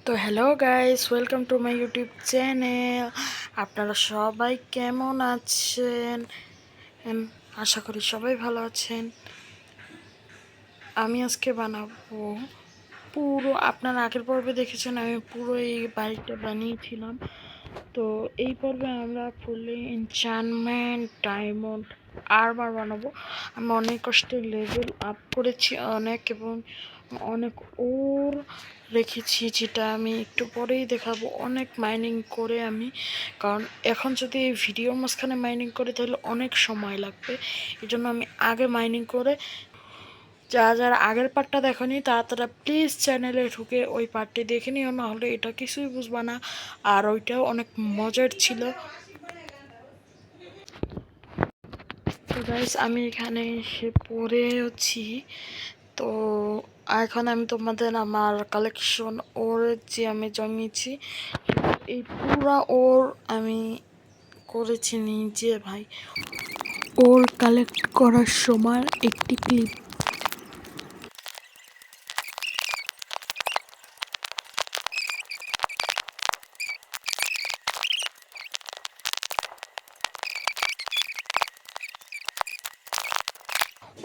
তো hello guys, welcome to my YouTube channel. আপনারা সবাই কেমন আছেন? আশা করি সবাই ভালো আছেন। আমি আজকে বানাবো পুরো, আপনারা আগের পর্বে দেখেছেন আমি পুরো এই বাড়িটা বানিয়েছিলাম। তো এই পর্বে আমরা ফুলি এনচ্যান্টমেন্ট ডায়মন্ড আর্মার বানাবো। আমি অনেক কষ্টে লেভেল আপ করেছি অনেক, এবং অনেক ওর রেখেছি, যেটা আমি একটু পরেই দেখাবো। অনেক মাইনিং করে আমি, কারণ এখন যদি এই ভিডিওর মাঝখানে মাইনিং করে তাহলে অনেক সময় লাগবে। এই জন্য আমি আগে মাইনিং করে, যারা আগের পার্টটা দেখনি তারা প্লিজ চ্যানেলে ঢুকে ওই পার্টটি দেখে নিও, না হলে এটা কিছুই বুঝবা না। আর ওইটাও অনেক মজার ছিল। তো গাইস, আমি এখানে এসে পড়েছি। তো এখন আমি তোমাদের আমার কালেকশন ওর যে আমি জমিয়েছি, এই পুরা ওর আমি করেছি নিজে ভাই। ওর কালেক্ট করার সময় একটি ক্লিপ।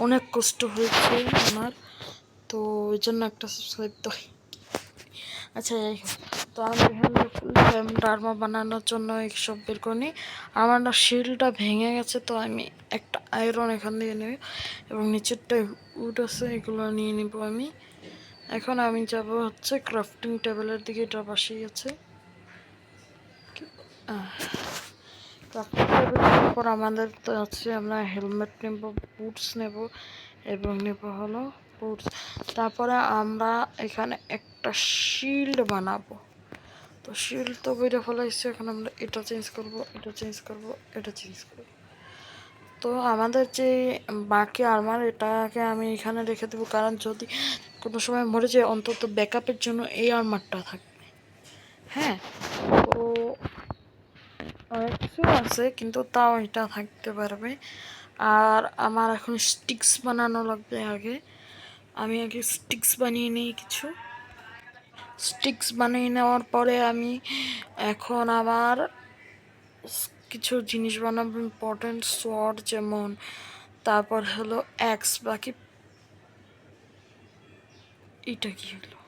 অনেক কষ্ট হয়েছে আমার, তো ওই জন্য একটা সাবস্ক্রাইব তো। আচ্ছা, যাই হোক, তো আমি এখানে ডার্মা বানানোর জন্য এইসব বের করি। আমার না শিলটা ভেঙে গেছে, তো আমি একটা আয়রন এখান থেকে নেব, এবং নিচেরটা উড আছে, এগুলো নিয়ে নিব আমি। এখন আমি যাব হচ্ছে ক্রাফটিং টেবিলের দিকে, এটা পাশেই আছে। ক্রাফটিং টেবিলের পর আমাদের তো আছে, আমরা হেলমেট নেব, বুটস নেব, এবং নেব হলো বুটস। তারপরে আমরা এখানে একটা শিল্ড বানাবো। তো শিল্ড তো বইটা ফেলাইছি, এখন আমরা এটা চেঞ্জ করব, এটা চেঞ্জ করব, এটা চেঞ্জ করব। তো আমাদের যে বাকি আর্মার, এটাকে আমি এখানে রেখে দেবো, কারণ যদি কোনো সময় মরে যায় অন্তত ব্যাকআপের জন্য এই আর্মারটা থাকবে। হ্যাঁ, তো অনেক কিছু আছে, কিন্তু তাও এটা থাকতে পারবে। আর আমার এখন স্টিক্স বানানো লাগবে। আমি আগে স্টিক্স বানিয়ে নিই কিছু। স্টিক্স বানিয়ে নেওয়ার পরে আমি এখন আবার কিছু জিনিস বানাবো ইম্পর্টেন্ট, সোয়ার্ড যেমন, তারপর হলো অ্যাক্স। বাকি এটা কি হলো,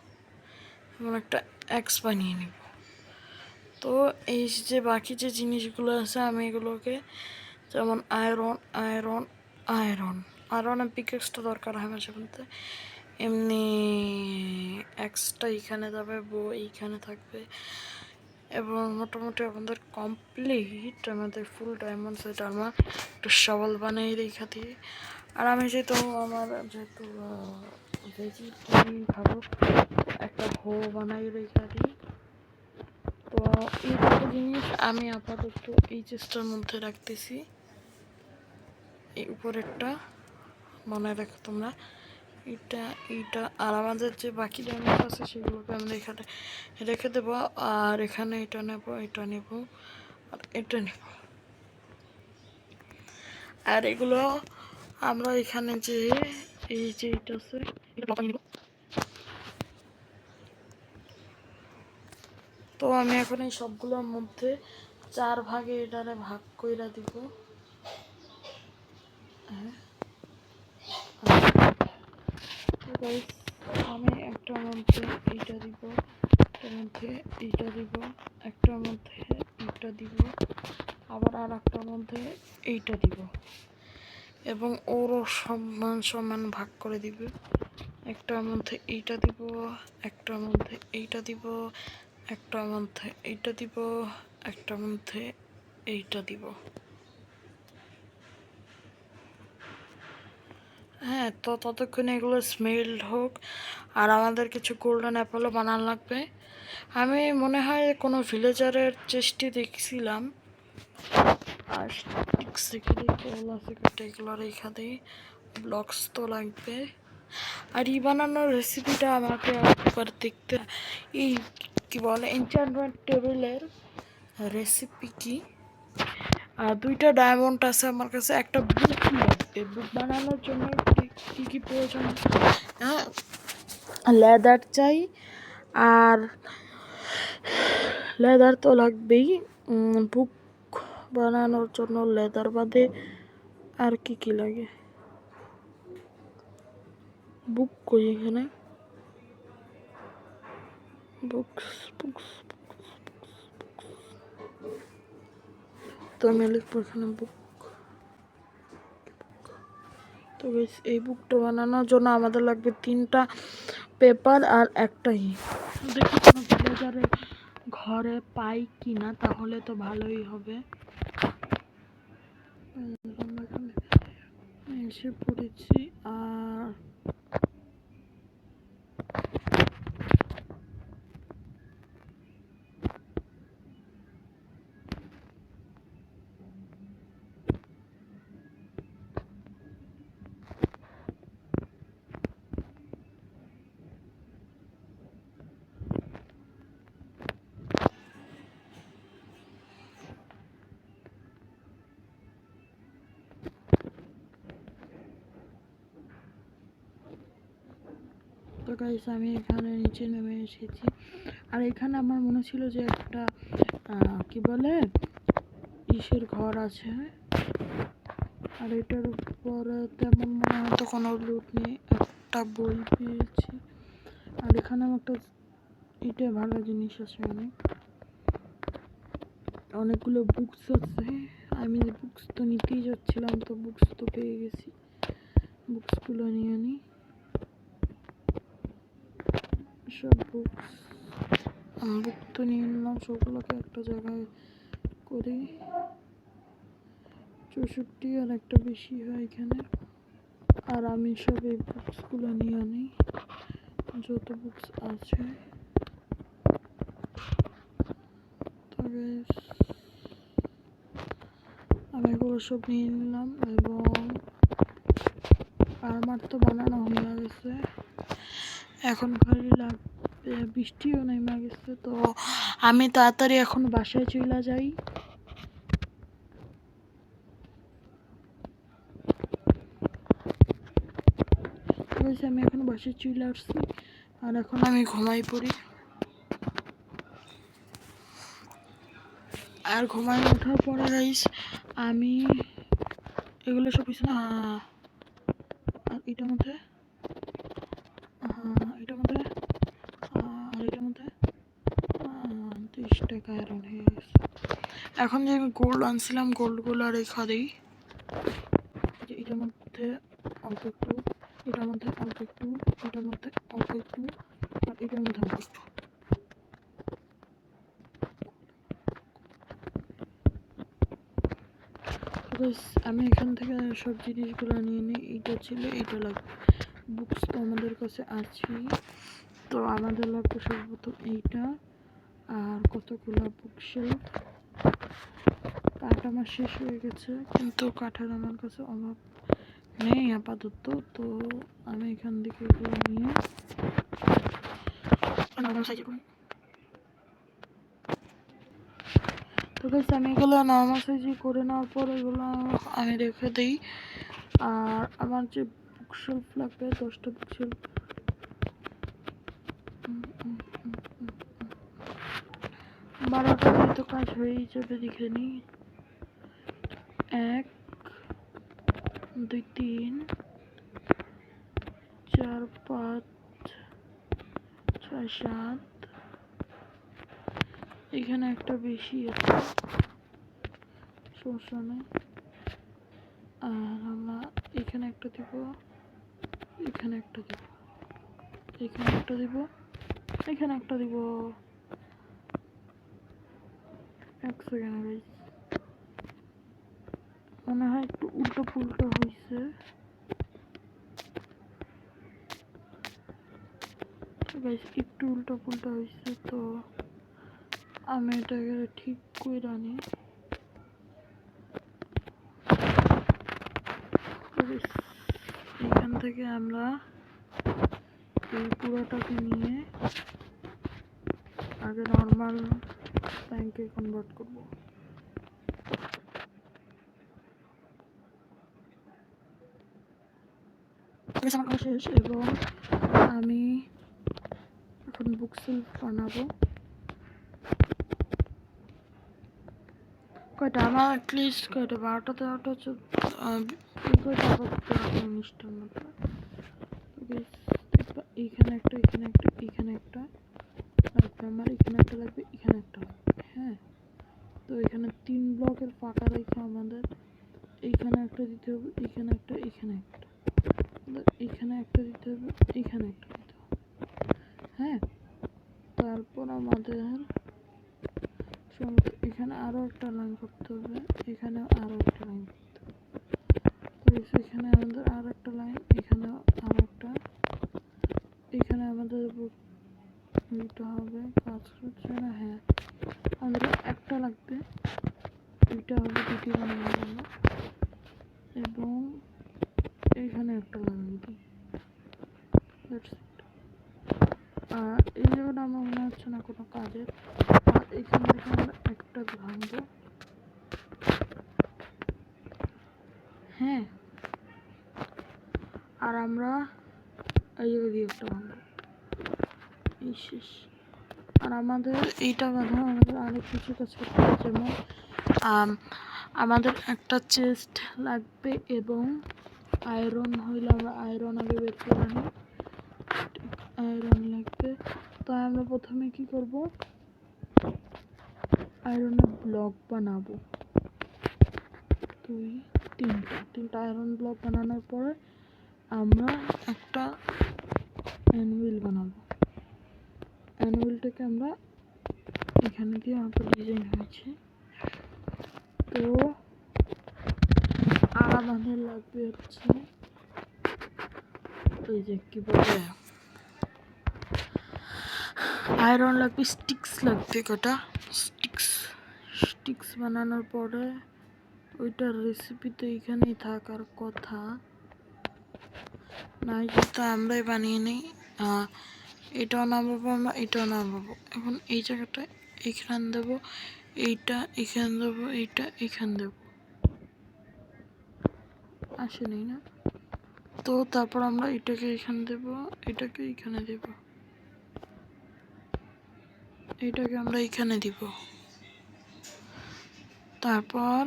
এমন একটা অ্যাক্স বানিয়ে নেব। তো এই যে বাকি যে জিনিসগুলো আছে, আমি এগুলোকে, যেমন আয়রন আয়রন আয়রন আয়রনের পিকেক্সটা দরকার হয় মাঝে মধ্যে। এমনি অ্যাক্সটা এইখানে যাবে, এইখানে থাকবে, এবং মোটামুটি আমাদের কমপ্লিট। আমাদের ফুল ডায়মন্ড সেট আমার একটা সওয়াল বানাই রেখা দিয়ে। আর আমি যেহেতু ভেজিটেরিয়ান খাবো, একটা ভো বানাই রেখা দিই। তো এই দুটো জিনিস আমি আপাতত এই চেষ্টার মধ্যে রাখতেছি। এই উপরেরটা মনে রাখো তোমরা, এইটা আর আমাদের যে বাকি ডায়মন্ড আছে সেগুলোকে আমরা এখানে রেখে দেবো। আর এখানে এটা নেব, এটা নেব, আর এটা নেব। আর এগুলো আমরা এখানে যে এই যে এটা আছে, এটা ব্লক নিব। তো আমি এখন এই সবগুলোর মধ্যে 4 ভাগে এটারে ভাগ কইরা দিব। আমি একটার মধ্যে এইটা দিব, একটার মধ্যে এইটা দিব, একটার মধ্যে এইটা দিব, আবার আর একটার মধ্যে এইটা দিব, এবং ওরও সমান সমান ভাগ করে দিবে। একটার মধ্যে এইটা দিব, একটার মধ্যে এইটা দিব, একটার মধ্যে এইটা দিব, একটার মধ্যে এইটা দিব। হ্যাঁ, তো ততক্ষণে এগুলো স্মেলড হোক। আর আমাদের কিছু গোল্ডেন অ্যাপেলও বানানো লাগবে। আমি মনে হয় কোনো ভিলেজারের চেষ্টি দেখছিলাম। আর স্টিক্স রেখে দিই, কোল আছে কাটা, এগুলো রেখা দিই। ব্লকস তো লাগবে। আর ই বানানোর রেসিপিটা আমাকে একবার দেখতে, এই কি বলে এনচ্যান্টমেন্ট টেবিলের রেসিপি কি। আর 2টা ডায়মন্ড আছে আমার কাছে, একটা বুক লাগবে। বুক বানানোর জন্য কি কি প্রয়োজন? হ্যাঁ, লেদার চাই, আর লেদার তো লাগবেই। বুক বানানোর জন্য লেদার বাদে আর কি কি লাগে? বুক কই এখানে? বুকস বুকস তো আমি লিখবো এখানে বুক। তো এই বুকটা বানানোর জন্য আমাদের লাগবে 3টা পেপার আর একটাই। দেখি কোনো ভিলেজারে ঘরে পাই কিনা, তাহলে তো ভালোই হবে। এসে পড়েছি। আর তো গাইস আমি এখানে নিচে নেমে এসেছি। আর এখানে আমার মনে ছিল যে একটা কি বলে ইসের ঘর আছে। আর এটার উপরে তেমন মনে হয় তো কোনো লুট নেই। একটা বই পেয়েছি। আর এখানে একটা এটা ভালো জিনিস আছে, অনেকগুলো বুকস আছে। আমি বুকস তো নিতেই যাচ্ছিলাম, তো বুকস তো পেয়ে গেছি। বুকসগুলো নিয়ে নিই, সব বুকস। বুক তো নিয়ে নিলাম, সবগুলোকে একটা জায়গায় করি। 64 আর একটা বেশি হয় এখানে। আর আমি সব এই বুকসগুলো নিয়ে নিই, যত বুকস আছে। তবে আমি এগুলো সব নিয়ে নিলাম। এবং আমার তো বানানো হয়ে গেছে, এখন খালি লাগবে। বৃষ্টিও নেমে গেছে, তো আমি তাড়াতাড়ি এখন বাসায় চলে যাই। আমি এখন বাসায় চলে আসছি, আর এখন আমি ঘুমাই পড়ি। আর ঘুমাই ওঠার পরে গাইস আমি এগুলো সব কিছু না। আর এটার মধ্যে এটার মধ্যে আর এটার মধ্যে 30 টাকা আয়রন হয়ে গেছে। এখন যে আমি গোল্ড আনছিলাম, গোল্ডগুলো রেখা দিই। এটার মধ্যে অল্প একটু, এটার মধ্যে অল্প একটু, এটার মধ্যে অল্প একটু, আর এটার মধ্যে অল্প একটু। আমি এখান থেকে সব জিনিসগুলো নিয়ে নিই। এইটা ছিল, এইটা লাগবে। বুকস তো আমাদের কাছে আছেই, তো আমাদের লাগবে সর্বপ্রথম এইটা। আর কতগুলো বুকশেলফ। কাঠ আমার শেষ হয়ে গেছে, কিন্তু কাঠের আমার কাছে অভাব নেই আপাতত। তো আমি এখান থেকে এগুলো নিয়ে তো গাইস আমি এগুলো নর্মাল সাইজে করে নেওয়ার পর এগুলো আমি রেখে দিই। আর আমার যে বুকশেলফ লাগবে 10টা বুকশেলফ, 12টা তো কাজ হয়েই যাবে। দেখে নিই, 1 2 3 4 5 6 7। এখানে একটা বেশি আছে, সমস্যা নেই। আর আমরা এখানে একটা দিব, এখানে একটা দিব, এখানে একটা দিব, এখানে একটা দিব। এক সেকেন্ড গাইস, মনে হয় একটু উল্টো পুল্টো হয়েছে। গাইস একটু উল্টো পুল্টো হয়েছে, তো আমি এটাকে ঠিক করে আনি। এখান থেকে আমরা এই পুরোটাকে নিয়ে আগে নর্মাল ব্যাংকে কনভার্ট করব। আমার শেষ, এবং আমি এখন বুকশেলফ বানাবো। কয়টা আমার অ্যাটলিস্ট কয়টা 12টা 13টা 19টার মতো। এইখানে একটা এখানে একটা এখানে একটা লাগবে আমার, এখানে একটা লাগবে এখানে একটা লাগবে। হ্যাঁ, তো এখানে 3 ব্লকের ফাঁকা রেখে আমাদের এইখানে একটা দিতে হবে, এখানে একটা এখানে একটা, এখানে একটা দিতে হবে, এখানে একটা দিতে হবে। হ্যাঁ, তারপর আমাদের এখানে আরো একটা লাইন করতে হবে, এখানে আরো একটা লাইন করতে হবে। এখানে আমাদের আর একটা লাইন, এখানে আরো একটা, এখানে আমাদের দুইটা হবে, কাজ করছে না। হ্যাঁ, আমাদের একটা লাগবে, দুইটা হবে, দুটি বানানো গেল। এবং এখানে একটা লাগাই দিই। আর এই জায়গাটা আমার মনে হচ্ছে না কোনো কাজের। আর এখান থেকে আমরা একটা ভাঙবো। হ্যাঁ, আর আমরা এই জায়গা দিয়ে একটা ভাঙবো, এই শেষ। আর আমাদের এইটা বাঁধা আমাদের অনেক কিছু কাজ করতে হবে, যেমন আমাদের একটা চেস্ট লাগবে এবং আয়রন হইলে আমরা আয়রন আগে বের করে নিই। আয়রন লাগবে, তাই আমরা প্রথমে কি করব, আয়রনের ব্লক বানাবো। 2 3টা আয়রন ব্লক বানানোর পরে আমরা একটা অ্যানুইল বানাবো। অ্যানুইলটাকে আমরা এখানে দিয়ে আমাদের ডিজাইন হয়েছে। তো আর আমাদের লাগবে হচ্ছে ওই যে কি বলে আয়রন লাগবে, স্টিক্স লাগবে, কটা স্টিক্স বানানোর পরে ওইটার রেসিপি তো এখানেই থাকার কথা নাই, যেটা আমরাই বানিয়ে নিই। এটাও নামাবো আমরা, এটাও নামাবো। এখন এই জায়গাটা এখানে দেবো, এইটা এখানে দেবো, এইটা এখানে দেবো, আসেনি না? তো তারপর আমরা এটাকে এখানে দেবো, এটাকে এখানে দেবো, এটাকে আমরা এখানে দিব। তারপর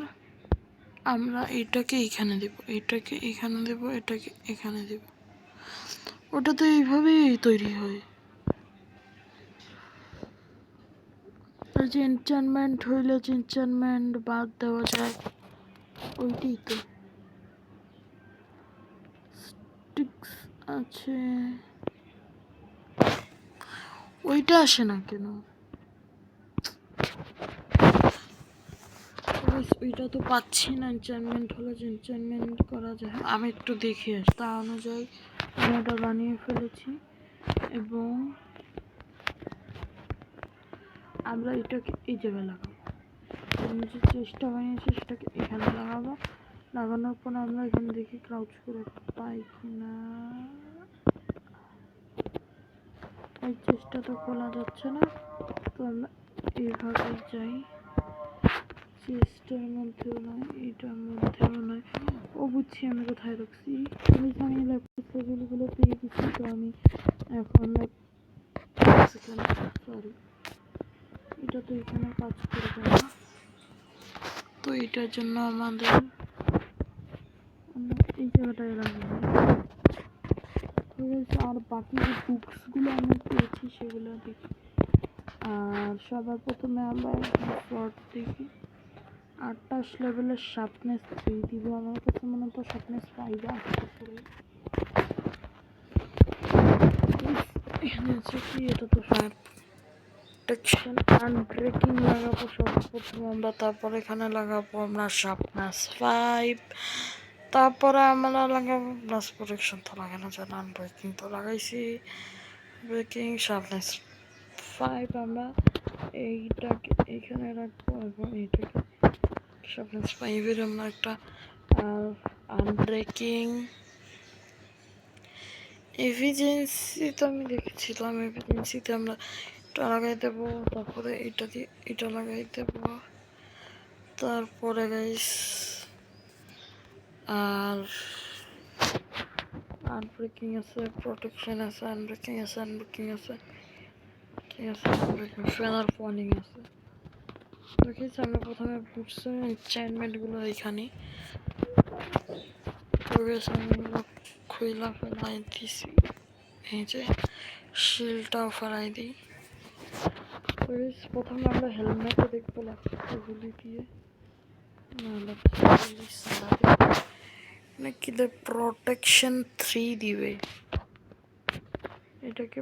আমরা এটাকে এখানে দেব, এটাকে এখানে দেব, এটাকে এখানে দেব। ওটা তো এইভাবেই তৈরি হয়। আর যে এনচান্টমেন্ট হইলে যে এনচান্টমেন্ট বাদ দেওয়া যায়, ওইটাই তো। স্টিক্স আছে, ওইটা আসে না কেন? ওইটা তো পাচ্ছি না। এনচান্টমেন্ট হলে যে এনচান্টমেন্ট করা যায়, আমি একটু দেখে আসি। তা অনুযায়ী আমি ওটা বানিয়ে ফেলেছি এবং আমরা এটাকে এই জায়গায় লাগাবো। আমি যে চেষ্টা বানিয়েছি সেটাকে এখানে লাগাবো। লাগানোর পর আমরা এখানে দেখি ক্রাউচ করে পাই কিনা। এই চেষ্টাটা খোলা যাচ্ছে না, তো আমরা এইভাবে যাই। চেষ্টার মধ্যেও নয়, এটার মধ্যেও নয়। ও বুঝছি আমি কোথায় রাখছি। আমি ল্যাপটপ গুলো পেয়ে গেছি, তো আমি এখন সরি, এটা তো এখানে কাজ করবে না। তো এটার জন্য আমাদের এই জায়গাটায় রাখবো। আর বাকি যে বুকসগুলো আমরা পেয়েছি সেগুলো দেখি। আর সবার প্রথমে আমরা শর্ট দেখি। 28 লেভেলের শার্পনেস 3 দিব। আমার কাছে মনে হয় শার্পনেস 5 আসতে পারে। এখানে আছে কি, এটা তো ফায়ার প্রোটেকশন আনব্রেকিং লাগাবো সর্বপ্রথম আমরা। তারপর এখানে লাগাবো আমরা শার্পনেস 5। তারপরে আমরা লাগাবো ব্লাস্ট প্রোটেকশন, তো লাগানো যায় না, আনব্রেকিং তো লাগাইছি। ব্রেকিং শার্পনেস 5 আমরা এইটাকে এইখানে রাখবো এবং এইটাকে শার্পনেস 5-এর আমরা একটা আনব্রেকিং এফিসিয়েন্সি তো আমি দেখেছিলাম। এফিসিয়েন্সিতে আমরা এটা লাগাই দেবো, তারপরে এটা দিয়ে এটা লাগাই দেবো। তারপরে গাইস আর আনব্রেকিং আছে, প্রোটেকশন আছে, আনব্রেকিং আছে, আনব্রেকিং আছে। ঠিক আছে, ফেদার ফলিং আছে। দেখেছি আমরা প্রথমে বুটসের এনচেন্টমেন্টগুলো এখানে আমি খুইলা ফেলাই দিছি। এই যে শিলটাও ফেলাই দিই। প্রথমে আমরা হেলমেটে দেখবো এগুলি দিয়ে, নাকি প্রোটেকশন 3 দিবে। এটাকে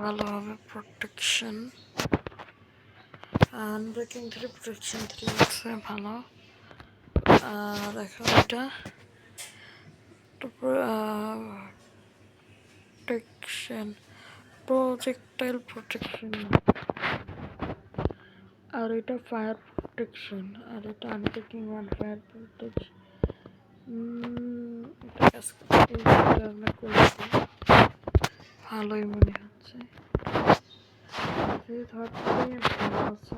ভালো হবে প্রোটেকশন। আনব্রেকিং 3 প্রোটেকশন 3 আছে ভালো। আর এখন এটা প্রোটেকশন প্রজেক্টাইল প্রোটেকশন, আর এটা ফায়ার প্রোটেকশন, আর এটা আনব্রেকিং 1 ফায়ার প্রোটেকশন। ভালোই মনে হচ্ছে, ভালো আছে।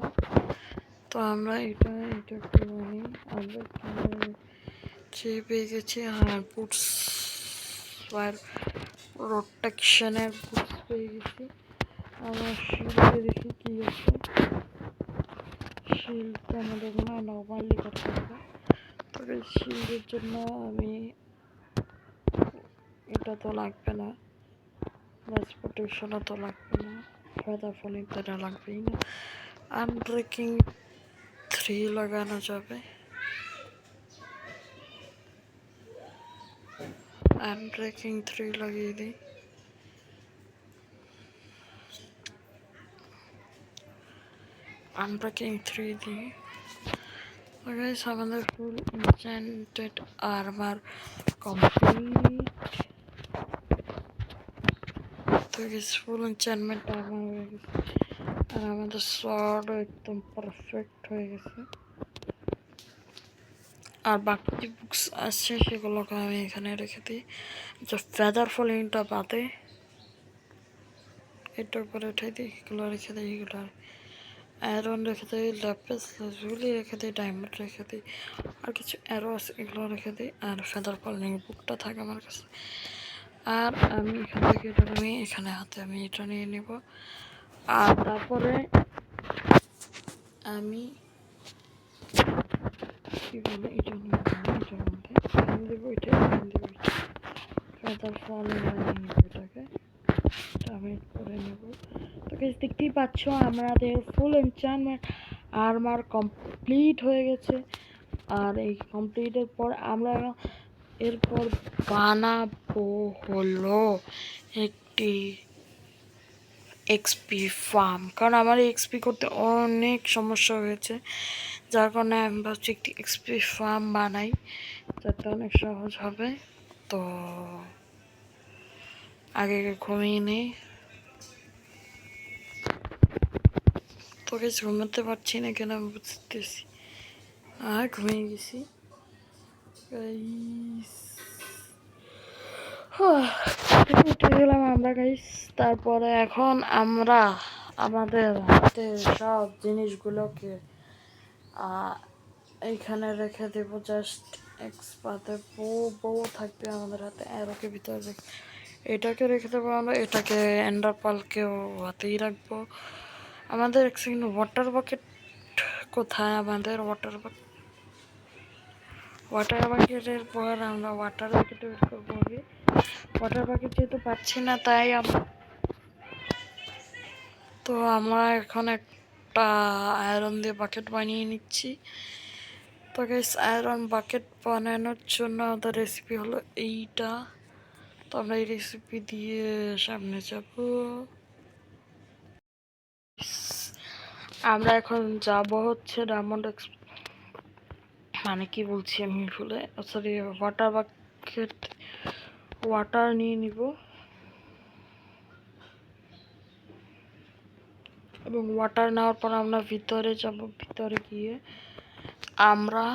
তো আমরা এটা করে নিই। আমরা পেয়ে গেছি, হ্যাঁ বুটস ফায়ার প্রোটেকশনের বুটস পেয়ে গেছি। আমার শিল্ডে দেখি কি আছে। শিল্ডটা আমাদের মনে হয় নর্মালি করতে হবে। তবে শিল্ডের জন্য আমি এটা তো লাগবে না, ব্লাস্ট প্রোটেকশনও তো লাগবে না, ফেদার ফলিং তো এটা লাগবেই না। আনব্রেকিং 3 লাগানো যাবে। আনব্রেকিং 3 লাগিয়ে দিই। আনব্রেকিং 3 দিই। Guys, আমাদের ফুল enchanted armor complete। তো guys, ফুল enchantment armor হয়ে গেছে, আর আমাদের sword একদম পারফেক্ট হয়ে গেছে। আর বাকি যে বুকস আছে সেগুলোকে আমি এখানে রেখে দিই। যে ফেদার ফলিংটা বাদে এটার উপরে উঠে দিই, এগুলো রেখে দিই। এগুলো আয়রন রেখে দিই, ল্যাপিস লাজুলি রেখে দিই, ডায়মন্ড রেখে দিই, আর কিছু অ্যারো আছে এগুলো রেখে দিই। আর ফেদার ফলিং বুকটা থাকে আমার কাছে। আর আমি এখান থেকে এটা নিয়ে এখানে হাতে আমি এটা নিয়ে নেব। আর তারপরে আমি কি বলে এটা নিয়ে এটার মধ্যে দেবো, এটা দেবো, ফেদার ফলিং বানিয়ে নেব এটাকে। আমি করে নেব। তো দেখতেই পাচ্ছ আমাদের ফুল এনচান্টমেন্ট আর্মার কমপ্লিট হয়ে গেছে। আর এই কমপ্লিটের পর আমরা এরপর বানাবো হলো একটি এক্সপি ফার্ম, কারণ আমার এক্সপি করতে অনেক সমস্যা হয়েছে, যার কারণে আমি ভাবছি একটি এক্সপি ফার্ম বানাই, যাতে অনেক সহজ হবে। তো আগে ঘুমিয়ে নেই। তোকে ঘুমাতে পারছি না কেন বুঝতেছি, আর ঘুমিয়ে গেছি। উঠে গেলাম আমরা গাইস। তারপরে এখন আমরা আমাদের হাতে সব জিনিসগুলোকে এইখানে রেখে দেবো। জাস্ট এক্সপাতে বউ থাকবে আমাদের হাতে, এরোকে ভিতরে রেখে এটাকে রেখে দেবো আমরা। এটাকে এন্ডারপালকেও হাতেই রাখবো। আমাদের সেকেন্ড ওয়াটার বাকেট কোথায়? আমাদের ওয়াটার বাকেটের পর আমরা ওয়াটার বাকেট বের করবো আগে। ওয়াটার বাকেট যেহেতু পাচ্ছি না, তাই তো আমরা এখন একটা আয়রন দিয়ে বাকেট বানিয়ে নিচ্ছি। তো গাইস, আয়রন বাকেট বানানোর জন্য আমাদের রেসিপি হলো এইটা। তো আমরা এই রেসিপি দিয়ে সামনে যাব। আমরা এখন যাব হচ্ছে ডায়মন্ড মানে কি বলছি আমি ভুলে, সরি, ওয়াটার বাকেট ওয়াটার নিয়ে নিব, এবং ওয়াটার নেওয়ার পর আমরা ভিতরে যাব। ভিতরে গিয়ে আমরা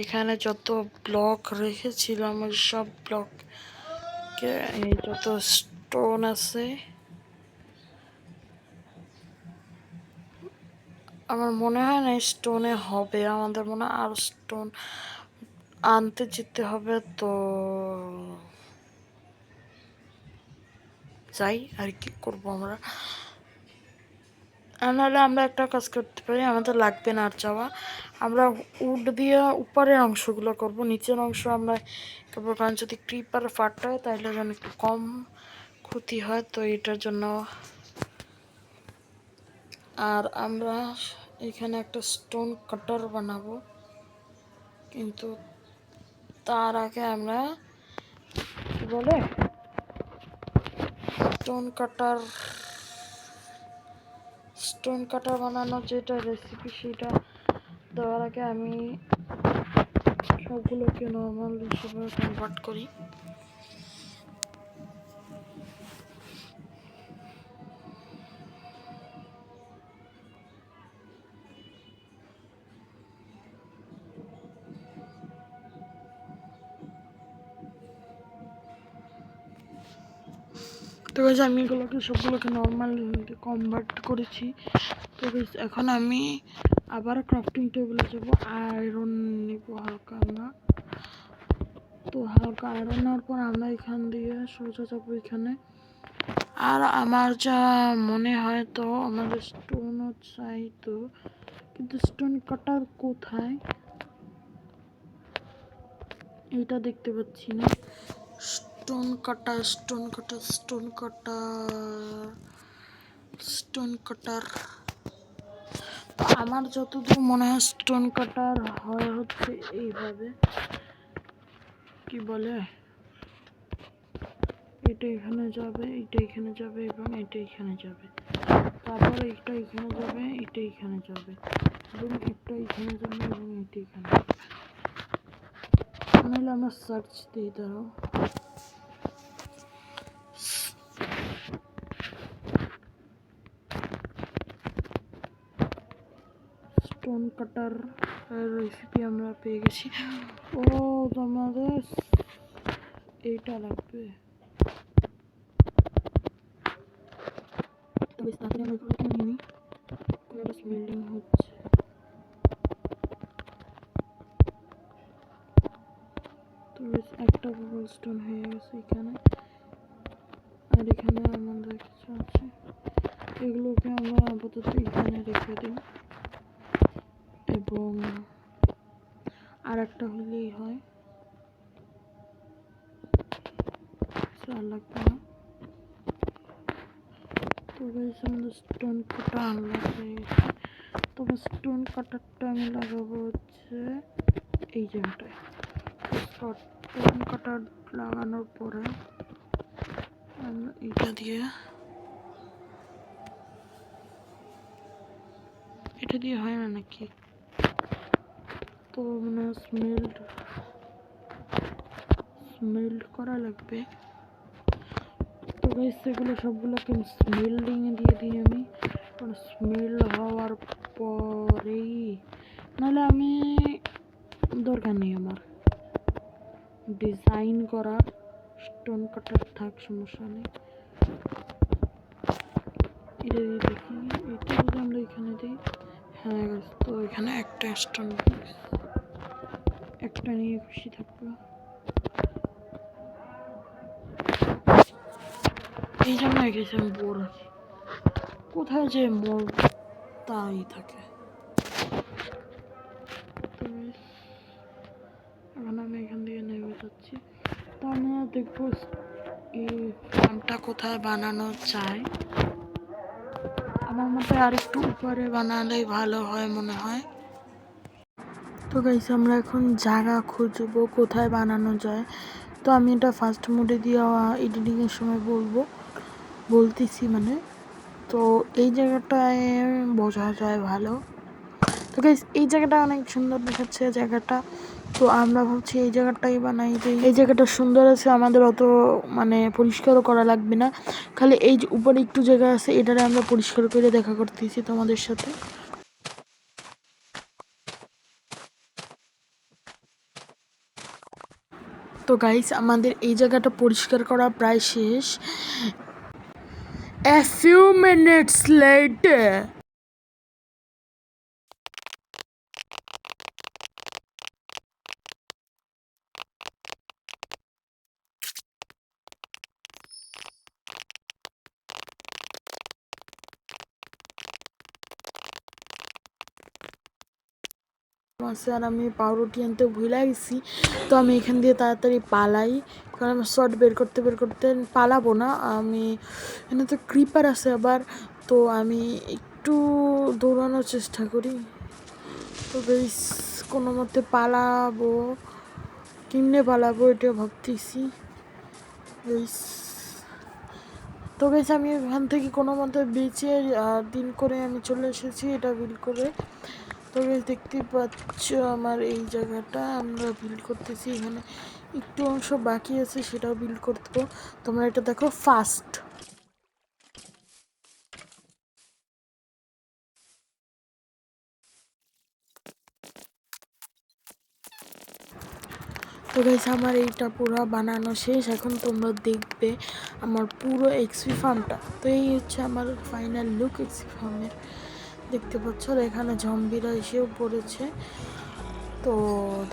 এখানে যত ব্লক রেখেছিলাম ওই সব ব্লককে, এই যত স্টোন আছে, আমার মনে হয় না স্টোনে হবে, আমাদের মনে হয় আর স্টোন আনতে যেতে হবে, তো যাই আর কি করবো আমরা। নাহলে আমরা একটা কাজ করতে পারি, আমাদের লাগবে না আর যাওয়া, আমরা উড দিয়ে উপরের অংশগুলো করব, নিচের অংশ আমরা করবো, কারণ যদি ক্রিপার ফাটায় তাহলে যেন একটু কম ক্ষতি হয়, তো এটার জন্য। আর আমরা এখানে একটা স্টোন কাটার বানাবো, কিন্তু তার আগে আমরা কি বলে স্টোন কাটার বানানোর যেটা রেসিপি সেটা দেওয়ার আগে আমি সবগুলোকে নর্মাল হিসেবে কনভার্ট করি। তো গাইস আমি এগুলোকে সবগুলোকে নর্মাল কনভার্ট করেছি। তো গাইস এখন আমি আবার ক্রাফটিং টেবিলে যাবো, আয়রন নিব হালকা আমরা। তো হালকা আয়রন নেওয়ার পর আমরা এখান দিয়ে সোজা যাবো এখানে। আর আমার যা মনে হয়, তো আমাদের স্টোনও চাই তো, কিন্তু স্টোন কাটার কোথায় এটা দেখতে পাচ্ছি না। স্টোন কাটার আমার যতদূর মনে হয় স্টোন কাটার হয় হচ্ছে এইভাবে, কি বলে, এটা এখানে যাবে, এটা এখানে যাবে এবং এটা এখানে যাবে, তারপরে এটা এখানে যাবে, এটা এখানে যাবে এবং এটা এখানে যাবে এবং এটা এখানে যাবে। নাহলে আমরা সার্চ দিই, দাঁড়াও। স্টোন কাটার রেসিপি আমরা পেয়ে গেছি। ও তোমাদের এইটা লাগবে, তবে তাড়াতাড়ি আমরা এগুলো কিনে নিই, কোনো স্মেলিং হচ্ছে। তো একটা কোবল স্টোন হয়ে গেছে এখানে, আর এখানে আমাদের কিছু আছে, এগুলোকে আমরা আপাতত এখানে রেখে দিই, এবং আর একটা হলেই হয়, আর লাগবে না। তো গাইস আমাদের স্টোন কাটা আনলক হয়ে গেছে। তবে স্টোন কাটারটা আমি লাগাবো হচ্ছে এই জায়গাটায়। স্টোন কাটার লাগানোর পরে আমরা এটা দিয়ে হয় না নাকি, তো মানে স্মেল্ড করা লাগবে। তো গাইস সেগুলো সবগুলোকে স্মেল্ডিং এ দিয়ে দিই আমি, কারণ স্মেল হওয়ার পরেই, নাহলে আমি দরকার নেই আমার ডিজাইন করার, স্টোন কাটার থাক, সমস্যা নেই। এটা দিয়ে দেখি, এটা যদি আমরা এখানে দিই, হ্যাঁ তো এখানে একটা স্টোন, একটা নিয়ে খুশি থাকবো। এই জন্য গেছি আমি বোর আছি, কোথায় যে মোর তাই থাকে। এখন আমি এখান দিয়ে নেমে যাচ্ছি, তো আমরা দেখবো এই ফার্মটা কোথায় বানানো যায়। আমার মতে আর একটু উপরে বানালেই ভালো হয় মনে হয়। তো গাইস আমরা এখন জায়গা খুঁজবো কোথায় বানানো যায়, তো আমি এটা ফার্স্ট মোডে দিয়ে এডিটিংয়ের সময় বলতেছি মানে, তো এই জায়গাটায় বোঝা যায় ভালো। তো গাইস এই জায়গাটা অনেক সুন্দর দেখাচ্ছে জায়গাটা, তো আমরা ভাবছি এই জায়গাটাই বানাই, এই জায়গাটা সুন্দর আছে, আমাদের অত মানে পরিষ্কারও করা লাগবে না, খালি এই যে উপরে একটু জায়গা আছে এটারে আমরা পরিষ্কার করে দেখা করতেছি তোমাদের সাথে। তো গাইস আমাদের এই জায়গাটা পরিষ্কার করা প্রায় শেষ। A few minutes later. আছে আর আমি পাউরুটি আনতে ভুলে গেছি। তো আমি এখান দিয়ে তাড়াতাড়ি পালাই, কারণ আমার শর্ট বের করতে পালাবো না আমি। এখানে তো ক্রিপার আছে আবার, তো আমি একটু দৌড়ানোর চেষ্টা করি। তো বেশ কোনো মতে পালাবো, কেমনে পালাবো এটা ভাবতেছি বেশ। তো বেশ আমি এখান থেকে কোনো মতে বেঁচে দিন করে আমি চলে এসেছি এটা বিল করে। তো বেশ দেখতে পাচ্ছ আমার এই জায়গাটা আমরা বিল করতেছি, এখানে একটু অংশ বাকি আছে সেটাও বিল করতে। তোমরা এটা দেখো ফাস্ট। তো গাইস আমার এইটা পুরো বানানো শেষ, এখন তোমরা দেখবে আমার পুরো এক্সপি ফার্মটা। তো এই হচ্ছে আমার ফাইনাল লুক এক্সপি ফার্মের, দেখতে পাচ্ছ। এখানে জম্বিরা এসেও পড়েছে, তো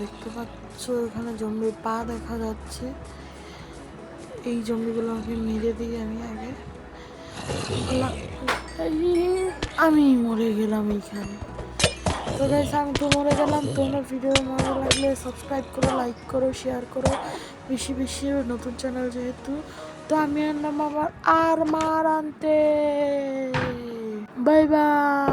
দেখতে পাচ্ছ এখানে জম্বির পা দেখা যাচ্ছে। এই জম্বিগুলো আমাকে মেরে দিই আমি আগে। আমি মরে গেলাম এইখানে। তো গাইস আমি তো মরে গেলাম। তোমার ভিডিও ভালো লাগলে সাবস্ক্রাইব করো, লাইক করো, শেয়ার করো বেশি বেশি, নতুন চ্যানেল যেহেতু। তো আমি আনলাম আবার আর মার আনতে। Bye bye.